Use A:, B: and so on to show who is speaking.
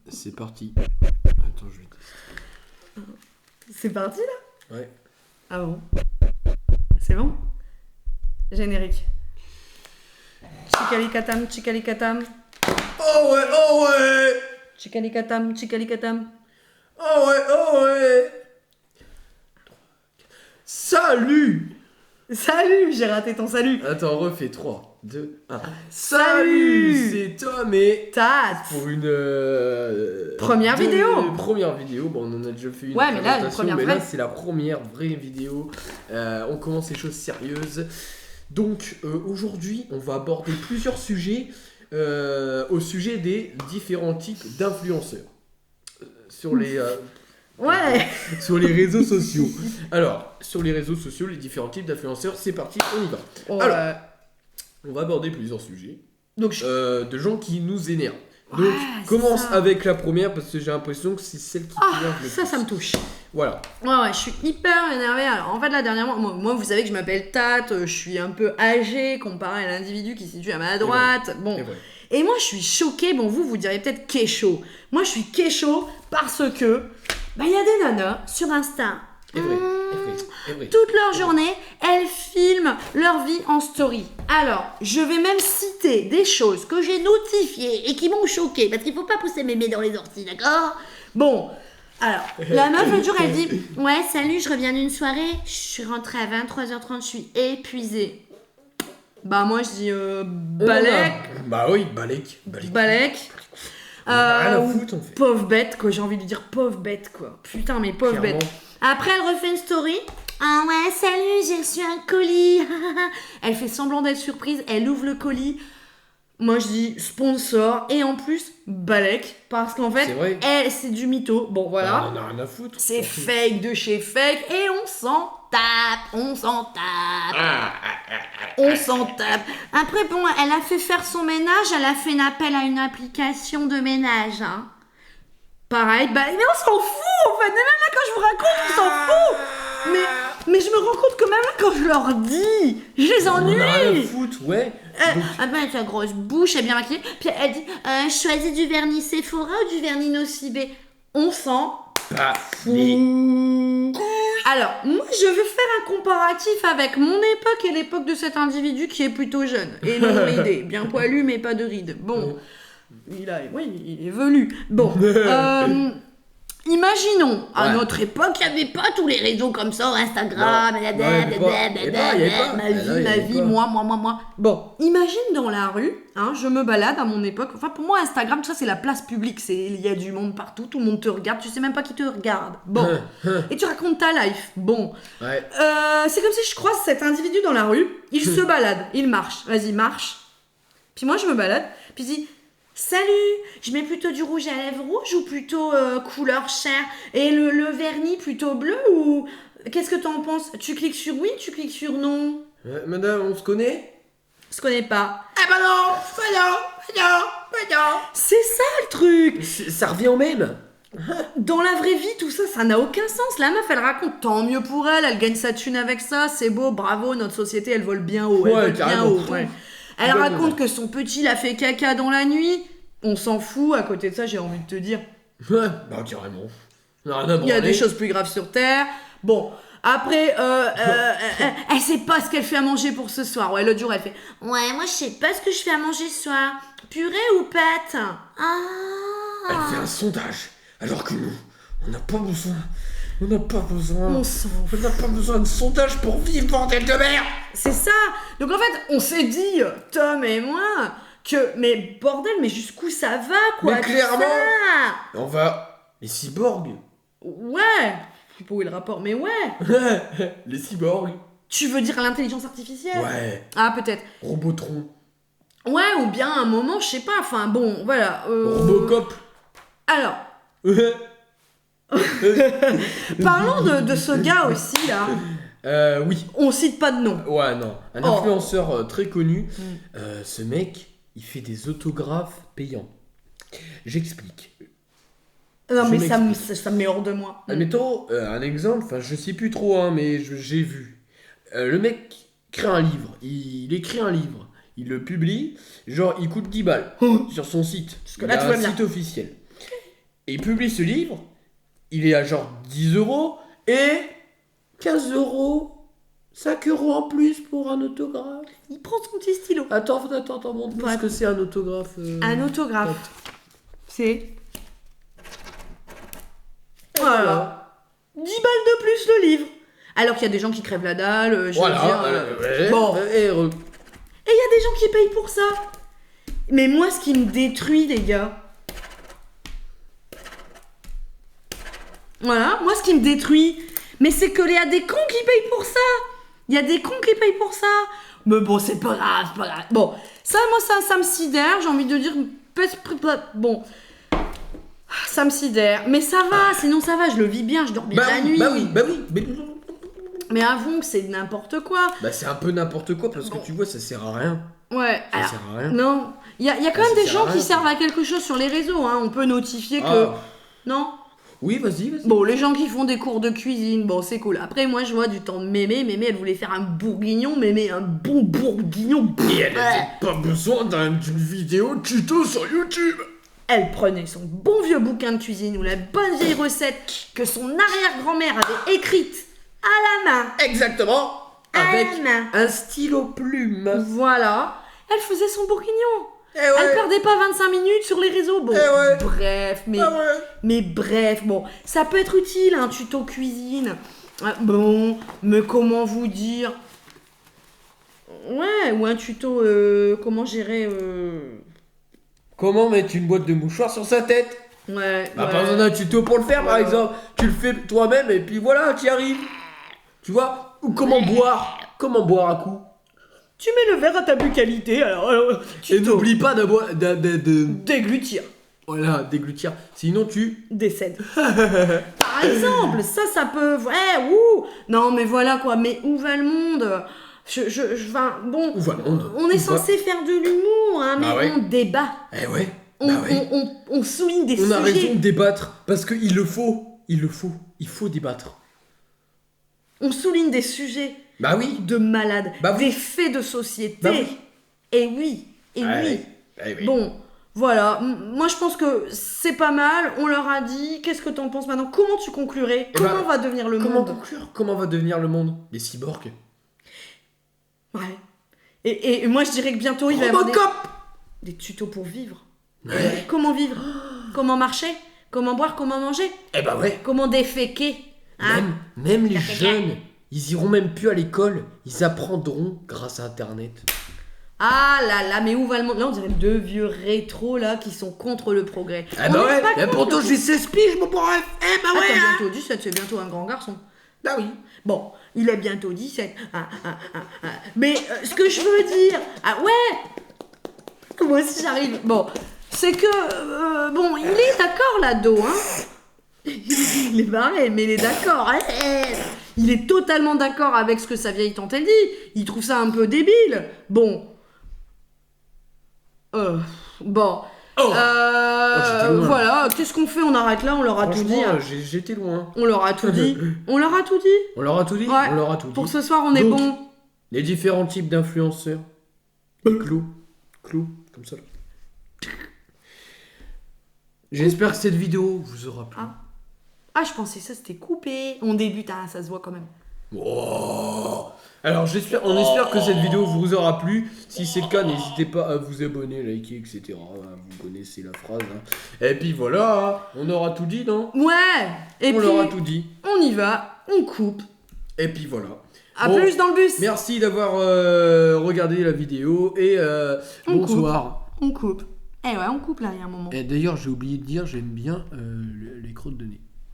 A: C'est parti. Attends, je vais tester.
B: C'est parti là?
A: Ouais.
B: Ah bon? C'est bon? Générique. Chicalikatam, chicalikatam.
A: Oh ouais, oh ouais.
B: Chicalikatam, chicalikatam.
A: Oh ouais, oh ouais. Salut.
B: Salut, j'ai raté ton salut.
A: Attends, refais 3, 2, 1.
B: Salut.
A: C'est Tom et...
B: Tat.
A: Pour une...
B: Première vidéo.
A: Première vidéo, bon on en a déjà fait une
B: Ouais, mais là, une
A: présentation,
B: première
A: mais
B: vraie.
A: là c'est la première vraie vidéo. On commence les choses sérieuses. Donc aujourd'hui, on va aborder plusieurs sujets au sujet des différents types d'influenceurs. Sur les...
B: Ouais.
A: sur les réseaux sociaux. Alors, sur les réseaux sociaux, les différents types d'influenceurs, c'est parti, on y va.
B: Ouais.
A: Alors, on va aborder plusieurs sujets
B: Donc,
A: de gens qui nous énervent. Donc,
B: Ouais, c'est
A: commence
B: ça.
A: avec la première parce que j'ai l'impression que c'est celle qui t'énerve le
B: ça,
A: plus.
B: ça me touche.
A: Voilà.
B: Ouais, je suis hyper énervée. Alors, en fait, là, dernièrement, moi, vous savez que je m'appelle Tat, je suis un peu âgée comparé à l'individu qui se situe à ma droite. Bon.
A: Et voilà.
B: Et moi, je suis choquée. Bon, vous diriez peut-être kécho. Moi, je suis kécho parce que, il y a des nanas sur Insta.
A: Et vrai, et vrai, et vrai.
B: Toute leur journée, elles filment leur vie en story. Alors, je vais même citer des choses que j'ai notifiées et qui m'ont choquée, parce qu'il faut pas pousser mémé dans les orties, d'accord? Bon, alors, la meuf, le jour, elle dit « Ouais, salut, je reviens d'une soirée, je suis rentrée à 23h30, je suis épuisée. » Bah moi, je dis balèque,
A: Bah oui, balèque.
B: balèque.
A: On en a rien à
B: ou
A: foutre, en fait.
B: pauvre bête, quoi, j'ai envie de dire pauvre bête, quoi. Putain, mais pauvre
A: Clairement.
B: bête. Après, elle refait une story. Ah ouais, salut, j'ai reçu un colis. Elle fait semblant d'être surprise, elle ouvre le colis. Moi, je dis sponsor. Et en plus, balèque. Parce qu'en fait,
A: C'est vrai.
B: c'est du mytho. Bon, voilà.
A: On en a rien à foutre.
B: C'est
A: Surtout.
B: fake de chez fake. Et on s'en tape. On s'en tape. On s'en tape. Après, bon, elle a fait faire son ménage. Elle a fait un appel à une application de ménage. Hein. Pareil, mais on s'en fout en fait. Mais même là, quand je vous raconte, on s'en fout. Mais je me rends compte que même là, quand je leur dis, je les
A: On en a rien à
B: ennuie.
A: foutre, ouais. Donc,
B: Ah ben, sa grosse bouche, elle est bien maquillée. Puis elle dit, choisis du vernis Sephora ou du vernis Nocibé. On s'en
A: bah,
B: fout. Alors, moi, je vais faire un comparatif avec mon époque et l'époque de cet individu qui est plutôt jeune. Et non ridé. Bien poilu, mais pas de rides. Bon, il est velu. Bon, imaginons, à
A: Ouais.
B: notre époque, il n'y avait pas tous les réseaux comme ça, Instagram,
A: Non. Non, il y avait pas. Il y avait pas.
B: ma
A: Ah, non, il y
B: vie,
A: avait pas.
B: moi. Bon, imagine dans la rue, hein, je me balade à mon époque. Enfin, pour moi, Instagram, tout ça, c'est la place publique. Il y a du monde partout, tout le monde te regarde, tu sais même pas qui te regarde. Bon, et tu racontes ta life. Bon,
A: Ouais.
B: c'est comme si je croise cet individu dans la rue, il se balade, il marche, vas-y, marche. Puis moi, je me balade, puis je dis... Salut, je mets plutôt du rouge à lèvres rouge ou plutôt couleur chair? Et le vernis plutôt bleu ou... Qu'est-ce que t'en penses? Tu cliques sur oui, tu cliques sur non?
A: Madame, on se connaît?
B: Je connais pas.
A: Ah bah non.
B: C'est ça le truc.
A: Ça revient au même.
B: Dans la vraie vie, tout ça, ça n'a aucun sens. La meuf, elle raconte, tant mieux pour elle, elle gagne sa thune avec ça, c'est beau, bravo, notre société, elle vole bien haut, elle
A: Ouais,
B: vole bien
A: carrément.
B: haut. Ouais. Elle
A: Complètement.
B: raconte que son petit l'a fait caca dans la nuit. On s'en fout, à côté de ça, j'ai envie de te dire.
A: Ouais, bah carrément. On a rien à
B: Il y a
A: branler.
B: des choses plus graves sur Terre. Bon, après, elle sait pas ce qu'elle fait à manger pour ce soir. Ouais, l'autre jour, elle fait ouais, moi, je sais pas ce que je fais à manger ce soir. Purée ou pâte?
A: Elle
B: Ah,
A: fait un sondage. Alors que nous, on n'a pas besoin. On n'a pas besoin.
B: on s'en
A: On n'a pas besoin de sondage pour vivre, bordel de merde.
B: C'est ça. Donc en fait, on s'est dit, Tom et moi, que mais bordel, mais jusqu'où ça va quoi?
A: Mais
B: tout
A: clairement.
B: ça
A: On va. Les cyborgs.
B: Ouais. Je sais pas où est le rapport, mais ouais.
A: Les cyborgs.
B: Tu veux dire l'intelligence artificielle?
A: Ouais.
B: Ah peut-être.
A: Robotron.
B: Ouais, ou bien à un moment, je sais pas. Enfin bon, voilà.
A: Robocop.
B: Alors,
A: Ouais.
B: parlons de ce gars aussi là.
A: Oui.
B: On cite pas de nom.
A: Ouais, non. Un
B: Oh.
A: influenceur très connu. Ce mec, il fait des autographes payants. J'explique.
B: Non
A: Je
B: mais
A: m'explique.
B: ça me met hors de moi.
A: Admettons, un exemple, enfin je sais plus trop, hein, mais j'ai vu. Le mec crée un livre, il écrit un livre, il le publie, genre il coûte 10 balles sur son site.
B: Jusque-là,
A: Il a
B: tout
A: un
B: va bien.
A: site officiel. Et il publie ce livre, il est à genre 10 € et 15 €, 5 € en plus pour un autographe.
B: Il prend son petit stylo.
A: Attends, montre
B: Ouais.
A: ce que c'est un autographe.
B: Un autographe. C'est...
A: Et
B: Voilà. 10 balles de plus le livre. Alors qu'il y a des gens qui crèvent la dalle, je veux dire...
A: ouais.
B: Bon.
A: Et
B: Et il y a des gens qui payent pour ça. Mais moi, ce qui me détruit, les gars... Voilà, moi, ce qui me détruit, mais c'est qu'il y a des cons qui payent pour ça. Il y a des cons qui payent pour ça. Mais bon, c'est pas grave, c'est pas grave. Bon, ça, moi, ça me sidère, j'ai envie de dire... Bon... Ça me sidère. Mais ça va, sinon ça va, je le vis bien, je dors bien la nuit.
A: Bah oui.
B: Mais avouons que c'est n'importe quoi.
A: Bah c'est un peu n'importe quoi parce que tu vois, ça sert à rien.
B: Ouais,
A: Ça
B: alors,
A: sert à rien.
B: non. Il y a quand même
A: Ça
B: des
A: sert
B: gens
A: à
B: qui
A: rien,
B: servent à quelque chose sur les réseaux, hein. On peut notifier que...
A: Ah.
B: Non.
A: Oui, vas-y.
B: Bon, les gens qui font des cours de cuisine, bon, c'est cool. Après, moi, je vois du temps de Mémé. Mémé, elle voulait faire un bourguignon. Mémé, un bon bourguignon.
A: Et elle avait pas besoin d'une vidéo tuto sur YouTube.
B: Elle prenait son bon vieux bouquin de cuisine ou la bonne vieille recette que son arrière-grand-mère avait écrite à la main.
A: Exactement.
B: À
A: Avec
B: la main.
A: un stylo plume.
B: Voilà. Elle faisait son bourguignon.
A: Eh ouais.
B: Elle perdait pas 25 minutes sur les réseaux. Bon,
A: Eh ouais.
B: bref, mais...
A: Ah ouais.
B: Mais bref, bon, ça peut être utile, un tuto cuisine. Bon, mais comment vous dire? Ouais, ou un tuto, comment gérer...
A: Comment mettre une boîte de mouchoirs sur sa tête?
B: Ouais,
A: Bah
B: ouais.
A: pas besoin d'un tuto pour le faire par
B: Ouais.
A: exemple. Tu le fais toi-même et puis voilà, tu y arrives. Tu vois? Ou comment boire? Comment boire à coup?
B: Tu mets le verre à ta buccalité, alors
A: Et n'oublie pas d'avoir
B: déglutir,
A: voilà, déglutir. Sinon tu
B: décède. Par exemple, ça peut... Ouais, ouh. Non, mais voilà quoi, mais où va le monde? Enfin, bon,
A: Où va le monde?
B: on est
A: Où
B: censé faire de l'humour, hein, mais
A: Bah ouais.
B: on débat.
A: Eh ouais.
B: On,
A: Bah ouais.
B: on souligne des
A: On a
B: sujets.
A: raison de débattre parce qu'il le faut. Il faut débattre.
B: On souligne des sujets
A: Bah oui.
B: de malades,
A: Bah oui.
B: des faits de société.
A: Bah oui.
B: Et oui, et
A: Ah
B: oui.
A: oui. Eh oui.
B: Bon, voilà. Moi, je pense que c'est pas mal. On leur a dit. Qu'est-ce que t'en penses maintenant? Comment tu conclurais?
A: Eh
B: Comment
A: ben,
B: va devenir le
A: Comment
B: monde?
A: conclure? Comment va devenir le monde? Les cyborgs.
B: Ouais. Et moi, je dirais que bientôt, il va y avoir
A: Robocop.
B: des tutos pour vivre.
A: Ouais.
B: Comment vivre? Comment marcher? Comment boire? Comment manger?
A: Eh bah ouais.
B: Comment déféquer? Hein?
A: Même les jeunes, ils iront même plus à l'école. Ils apprendront grâce à Internet.
B: Ah là là, mais où va le monde? Là, on dirait deux vieux rétros là qui sont contre le progrès.
A: Eh
B: On
A: bah
B: n'est
A: ouais.
B: pas
A: Et
B: contre
A: pourtant
B: le-
A: j'ai 16 piges, mon bref. Eh bah
B: Ah,
A: ouais.
B: t'as
A: hein.
B: bientôt 17, c'est bientôt un grand garçon.
A: Bah oui.
B: Bon, il a bientôt 17. Mais ce que je veux dire... Ah ouais. Moi aussi j'arrive. Bon, c'est que... bon, il est d'accord l'ado, hein. Il est barré, mais il est d'accord. Hein. Il est totalement d'accord avec ce que sa vieille tante elle dit. Il trouve ça un peu débile. Bon. Bon.
A: Oh. j'étais loin.
B: Voilà, qu'est-ce qu'on fait? On arrête là, on leur a tout dit.
A: Franchement,
B: Hein.
A: j'étais loin.
B: On leur a tout dit. On leur a tout dit.
A: On leur a tout dit.
B: Ouais.
A: On leur a tout dit.
B: Pour ce soir, on est
A: Donc,
B: bon.
A: Les différents types d'influenceurs. Les clous. Clous, comme ça. J'espère que cette vidéo vous aura plu.
B: Ah, je pensais ça c'était coupé. On débute, hein, ça se voit quand même.
A: Oh. Alors on espère que cette vidéo vous aura plu. Si c'est le cas, n'hésitez pas à vous abonner, liker, etc. Vous connaissez la phrase. Hein. Et puis voilà, hein. On aura tout dit, non?
B: Ouais. Et
A: On
B: puis,
A: leur a tout dit.
B: on y va, on coupe.
A: Et puis voilà.
B: À
A: Bon,
B: plus dans le bus.
A: Merci d'avoir regardé la vidéo et
B: On
A: bonsoir.
B: On coupe. Eh ouais, on coupe là, il y a un moment.
A: Et d'ailleurs, j'ai oublié de dire, j'aime bien les crottes de nez.